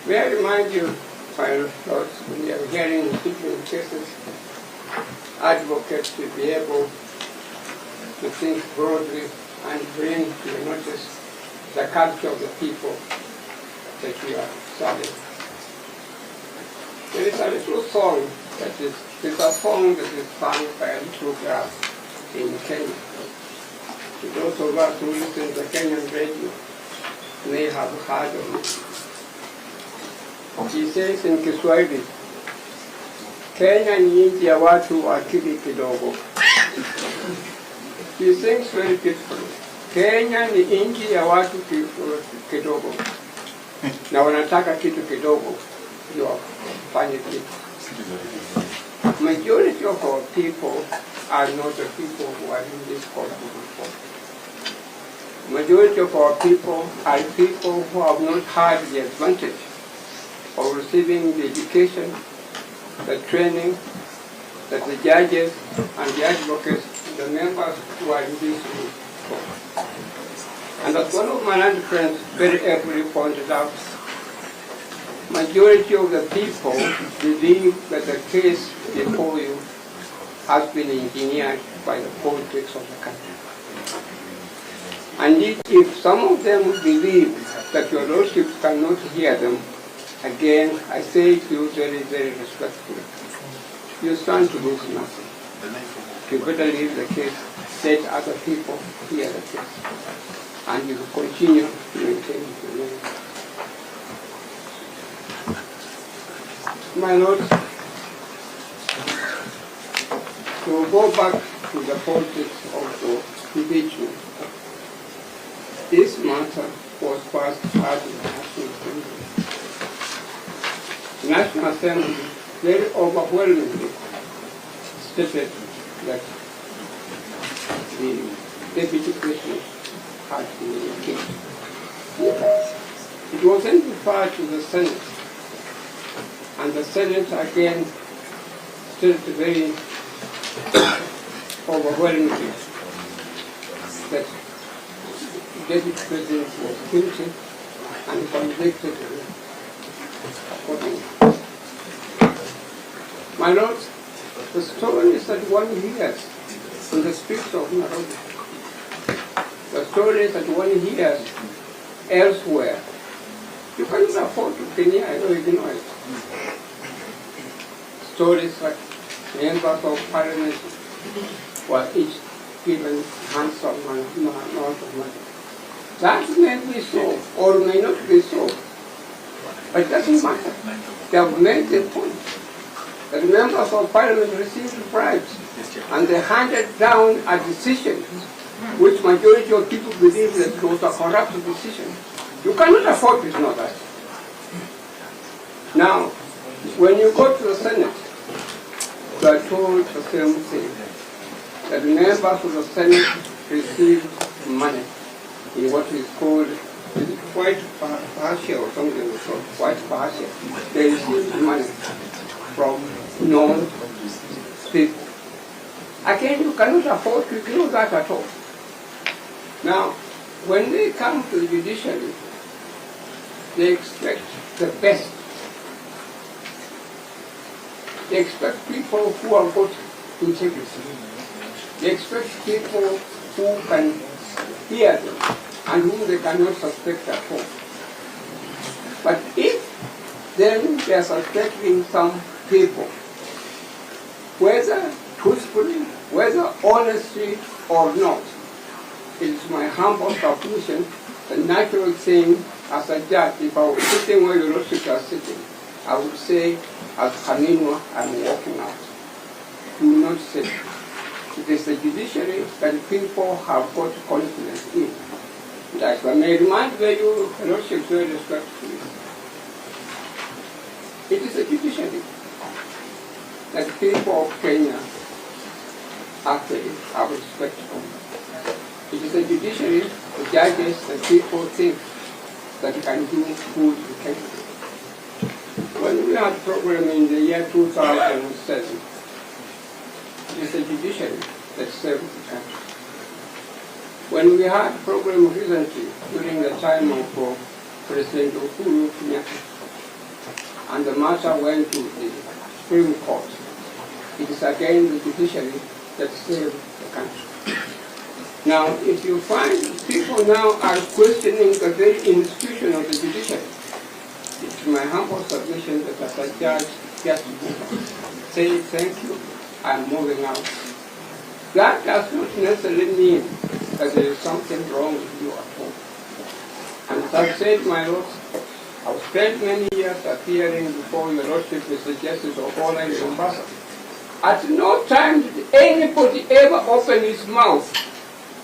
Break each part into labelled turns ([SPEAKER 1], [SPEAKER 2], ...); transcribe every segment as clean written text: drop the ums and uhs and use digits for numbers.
[SPEAKER 1] May I remind you, my lords, when you are hearing different cases, advocates should be able to think broadly and bring to your notice the culture of the people that you are serving. There is a little song that is sung by a little girl in Kenya. To those of us who listen to Kenyan radio may have heard of it. She says in Kiswahili, Kenya ni nchi ya watu akili kidogo. She sings very beautifully. Kenya ni nchi ya watu kidogo. Na wanataka kitu kidogo ndio wafanye kitu. Majority of our people are not the people who are in this country before. Majority of our people are people who have not had the advantage of receiving the education, the training that the judges and the advocates, the members who are in this group. And as one of my learned friends very aptly pointed out, majority of the people believe that the case before you has been engineered by the politics of the country. And if some of them believe that your lordships cannot hear them, again, I say to you very, very respectfully, you stand to lose nothing. You better leave the case, let other people hear the case, and you will continue to maintain the name. My lord, to go back to the politics of the impeachment, this matter was passed out in the National Assembly. The National Assembly very overwhelmingly stated that the deputy president had been impeached. It was then referred to the Senate, and the Senate again stated very overwhelmingly that the deputy president was guilty and convicted accordingly. My lord, the stories that one hears in the streets of Nairobi, the stories that one hears elsewhere, you cannot afford to deny, I know you know it. Stories like members of parliament were each given handsome amount of money. That may be so, or may not be so, but it doesn't matter. They have made the point that members of parliament received bribes, and they handed down a decision which majority of people believe that it was a corrupt decision. You cannot afford to know that. Now, when you go to the Senate, you are told the same thing, that members of the Senate received money in what is called white partial or something, white partial. They received money from known people. Again, you cannot afford to ignore that at all. Now, when they come to the judiciary, they expect the best. They expect people who have got integrity. They expect people who can hear them and whom they cannot suspect at all. But if then they are suspecting some people, whether truthfully, whether honestly or not, it is my humble submission, the natural thing as a judge, if I was sitting where your lordship are sitting, I would say, as Haninwa, I'm walking out. Do not sit. It is the judiciary that people have got confidence in. That's why I may remind you, your lordship, very respectfully. It is the judiciary that people of Kenya actually have respect for. It is the judiciary, the judges, that people think that can do good in Kenya. When we had a program in the year 2007, it is the judiciary that served the country. When we had a program recently during the time of President Uhuru Kenyatta, and the matter went to the Supreme Court. It is again the judiciary that saved the country. Now, if you find people now are questioning the very institution of the judiciary, it's my humble submission that as a judge, just say thank you, I'm moving out. That does not necessarily mean that there is something wrong with you at home. And as I've said, my Lord, I've spent many years appearing before your Lordship, Mr. Justice Okola in Mombasa. At no time did anybody ever open his mouth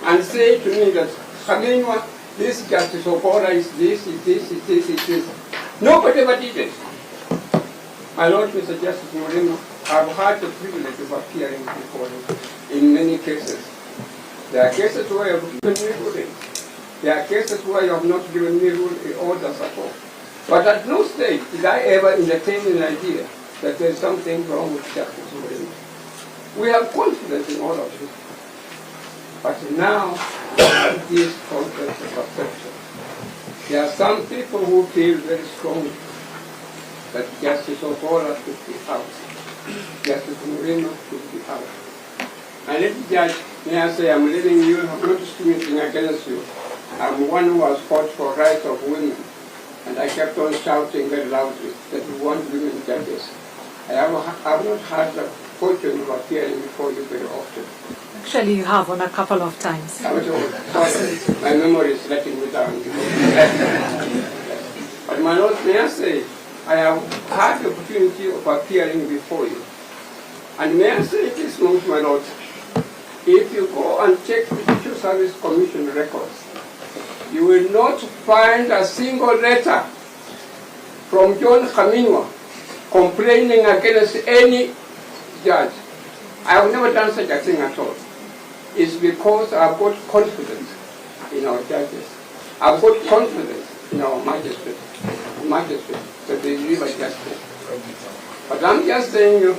[SPEAKER 1] and say to me that, Khamenwa, this Justice Okola is this, is this, is this, is this. Nobody ever did it. My Lord, Mr. Justice Moreno, I've had the privilege of appearing before you in many cases. There are cases where you have given me rulings. There are cases where you have not given me orders at all. But at no stage did I ever entertain an idea that there is something wrong with Justice Moreno. We have confidence in all of you. But now, this concept of perception. There are some people who feel very strongly that Justice Okola should be out. Justice Moreno should be out. And let me judge, may I say, I'm leading you, I'm not discriminating against you. I'm one who has fought for rights of women. And I kept on shouting very loudly that we want women judges. I have not had the fortune of appearing before you very often.
[SPEAKER 2] Actually, you have on a couple of times.
[SPEAKER 1] My memory is letting me down. But my Lord, may I say, I have had the opportunity of appearing before you. And may I say this moment, my Lord, if you go and check the Judicial Service Commission records, you will not find a single letter from John Khamenwa complaining against any judge. I have never done such a thing at all. It's because I've got confidence in our judges. I've got confidence in our magistrates that they deliver justice. But I'm just saying you,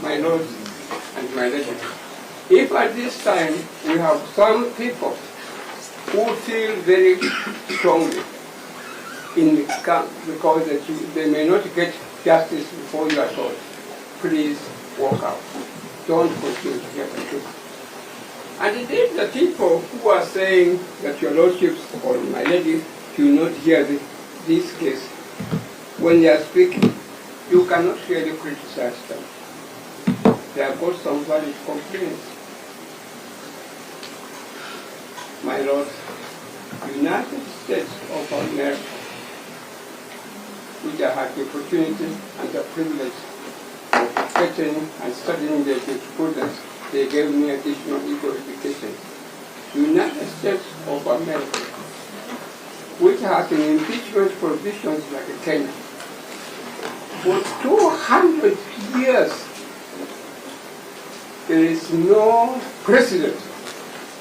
[SPEAKER 1] my Lord and my Lady, if at this time we have some people who feel very strongly in the camp because they may not get justice before you at all, please walk out. Don't continue to get the truth. And indeed, the people who are saying that your lordships or my lady should not hear this case, when they are speaking, you cannot really criticize them. They have got some valid complaints. My Lord, United States of America, which I had the opportunity and the privilege of getting and studying their jurisprudence, they gave me additional legal education. United States of America, which has an impeachment provisions like Kenya, for 200 years, there is no president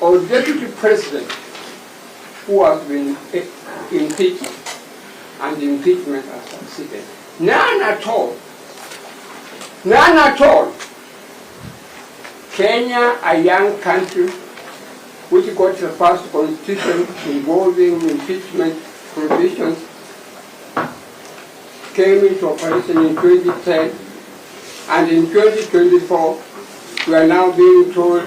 [SPEAKER 1] or deputy president who has been impeached and the impeachment has succeeded. None at all. None at all. Kenya, a young country which got the first constitution involving impeachment provisions, came into operation in 2010, and in 2024, we are now being told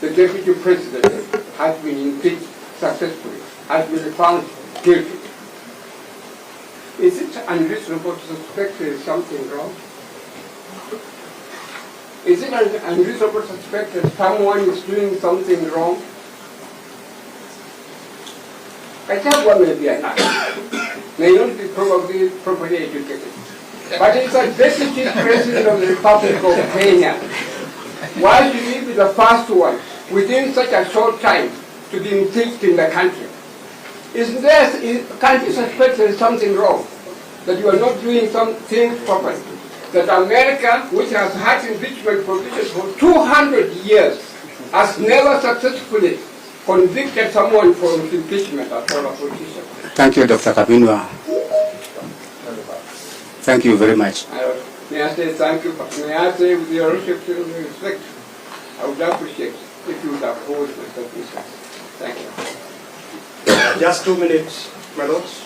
[SPEAKER 1] the deputy president has been impeached successfully, has been found guilty. Is it unreasonable to suspect there is something wrong? Is it unreasonable to suspect that someone is doing something wrong? Gachagua may be an actor, may not be probably properly educated, but it's a deputy president of the Republic of Kenya. Why should he be the first one within such a short time to be impeached in the country? Can't you suspect there is something wrong? That you are not doing some things properly? That America, which has had impeachment provisions for 200 years, has never successfully convicted someone for impeachment at all, a politician.
[SPEAKER 3] Thank you, Dr. Khamenwa. Thank you very much.
[SPEAKER 1] May I say thank you, but may I say with your respect, I would appreciate if you would uphold my submission. Thank you.
[SPEAKER 4] Just 2 minutes, my lords.